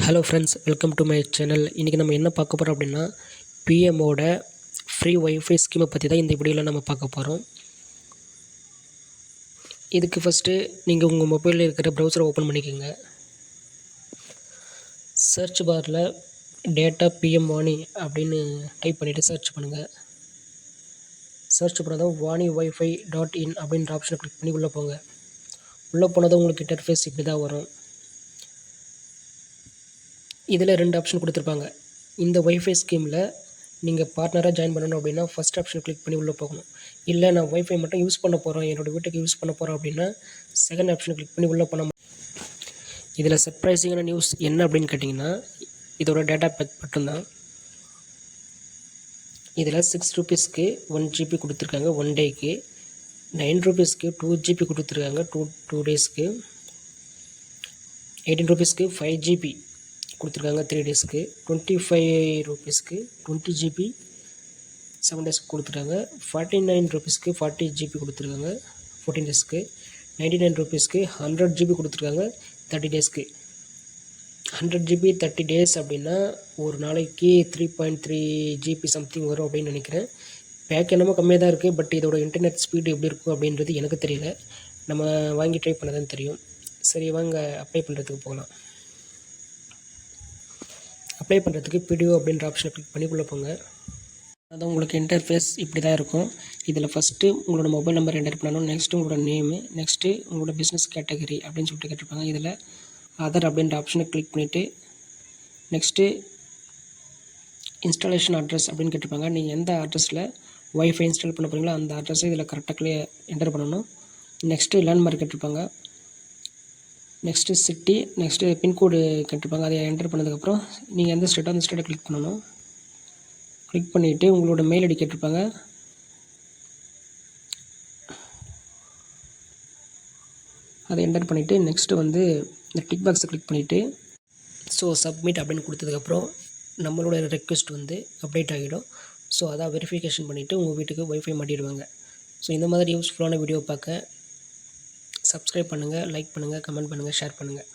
Hello friends, welcome to my channel. இன்றைக்கி நம்ம என்ன பார்க்க போகிறோம் அப்படின்னா, பிஎம்மோட ஃப்ரீ ஒய்ஃபை ஸ்கீமை பற்றி தான் இந்த வீடியோவில் நம்ம பார்க்க போகிறோம். இதுக்கு ஃபஸ்ட்டு நீங்கள் உங்கள் மொபைலில் இருக்கிற ப்ரௌசரை ஓப்பன் பண்ணிக்கோங்க. சர்ச் பாரில் டேட்டா பிஎம் வாணி அப்படின்னு டைப் பண்ணிவிட்டு சர்ச் பண்ணுங்கள். சர்ச் பண்ணதும் வாணி ஒய்ஃபை .in அப்படின்ற ஆப்ஷனை கிளிக் பண்ணி உள்ளே போங்க. உள்ளே போனதும் உங்களுக்கு இன்டர்ஃபேஸ் இப்படி தான் வரும். இதில் 2 ஆப்ஷன் கொடுத்துருப்பாங்க. இந்த ஒய்ஃபை ஸ்கீமில் நீங்கள் பார்ட்னராக ஜாயின் பண்ணணும் அப்படின்னா ஃபஸ்ட் ஆப்ஷன் கிளிக் பண்ணி உள்ளே போகணும். இல்லை நான் ஒய்ஃபை மட்டும் யூஸ் பண்ண போகிறோம், என்னோடய வீட்டுக்கு யூஸ் பண்ண போகிறோம் அப்படின்னா செகண்ட் ஆப்ஷன் கிளிக் பண்ணி உள்ளே போனோம். இதில் சர்ப்ரைசிங்கான நியூஸ் என்ன அப்படின்னு கேட்டிங்கன்னா, இதோட டேட்டா பேக் மட்டும்தான். இதில் 6 ரூபீஸ்க்கு 1 GB கொடுத்துருக்காங்க 1 டேக்கு, 9 ரூபீஸ்க்கு 2 GB கொடுத்துருக்காங்க 2 டேஸ்க்கு, 18 ரூபீஸ்க்கு 5 GB கொடுத்துருக்காங்க 3 டேஸ்க்கு, 25 ரூபீஸ்க்கு 20 GB 7 டேஸ்க்கு கொடுத்துருக்காங்க, 49 ரூபீஸ்க்கு 40 GB கொடுத்துருக்காங்க 14 டேஸ்க்கு, 99 ரூபீஸ்க்கு 100 GB கொடுத்துருக்காங்க 30 டேஸ்க்கு. 100 GB 30 டேஸ் அப்படின்னா ஒரு நாளைக்கு 3.3 GB சம்திங் வரும் அப்படின்னு நினைக்கிறேன். பேக் என்னமோ கம்மியாக தான் இருக்குது, பட் இதோட இன்டர்நெட் ஸ்பீடு எப்படி இருக்கும் அப்படின்றது எனக்கு தெரியல. நம்ம வாங்கி ட்ரை பண்ண தான் தெரியும். சரி, வாங்க அப்ளை பண்ணுறதுக்கு போகலாம். அப்ளை பண்ணுறதுக்கு பிடிஓ அப்படின்ற ஆப்ஷனை கிளிக் பண்ணி உள்ளே போங்க. அதான் உங்களுக்கு இன்டர்ஃபேஸ் இப்படி தான் இருக்கும். இதில் ஃபஸ்ட்டு உங்களோட மொபைல் நம்பர் என்டர் பண்ணணும். நெக்ஸ்ட்டு உங்களோட நேமு, நெக்ஸ்ட்டு உங்களோட பிஸ்னஸ் கேட்டகரி அப்படின்னு சொல்லிட்டு கேட்டிருப்பாங்க. இதில் அதர் அப்படின்ற ஆப்ஷனை கிளிக் பண்ணிவிட்டு நெக்ஸ்ட்டு இன்ஸ்டாலேஷன் அட்ரஸ் அப்படின்னு கேட்டிருப்பாங்க. நீங்கள் எந்த அட்ரஸில் ஒய்ஃபை இன்ஸ்டால் பண்ண போகிறீங்களோ அந்த அட்ரஸை இதில் கரெக்டாக என்டர் பண்ணணும். நெக்ஸ்ட்டு லேண்ட்மார்க் கேட்டிருப்பாங்க. நெக்ஸ்ட்டு சிட்டி, நெக்ஸ்ட்டு பின்கோடு கேட்டிருப்பாங்க. அதை என்டர் பண்ணதுக்கப்புறம் நீங்கள் எந்த ஸ்டேட்டோ அந்த ஸ்டேட்டை கிளிக் பண்ணணும். கிளிக் பண்ணிவிட்டு உங்களோட மெயில் ஐடி கேட்டிருப்பாங்க. அதை என்டர் பண்ணிவிட்டு நெக்ஸ்ட்டு வந்து இந்த டிக் பாக்ஸை கிளிக் பண்ணிவிட்டு சப்மிட் அப்படின்னு கொடுத்ததுக்கப்புறம் நம்மளோட ரெக்வெஸ்ட் வந்து அப்டேட் ஆகிடும். அதான் வெரிஃபிகேஷன் பண்ணிவிட்டு உங்கள் வீட்டுக்கு ஒய்ஃபை மாட்டிடுவாங்க. இந்த மாதிரி யூஸ்ஃபுல்லான வீடியோ பார்க்க சப்ஸ்கிரைப் பண்ணுங்கள், லைக் பண்ணுங்கள், கமெண்ட் பண்ணுங்கள், ஷேர் பண்ணுங்கள்.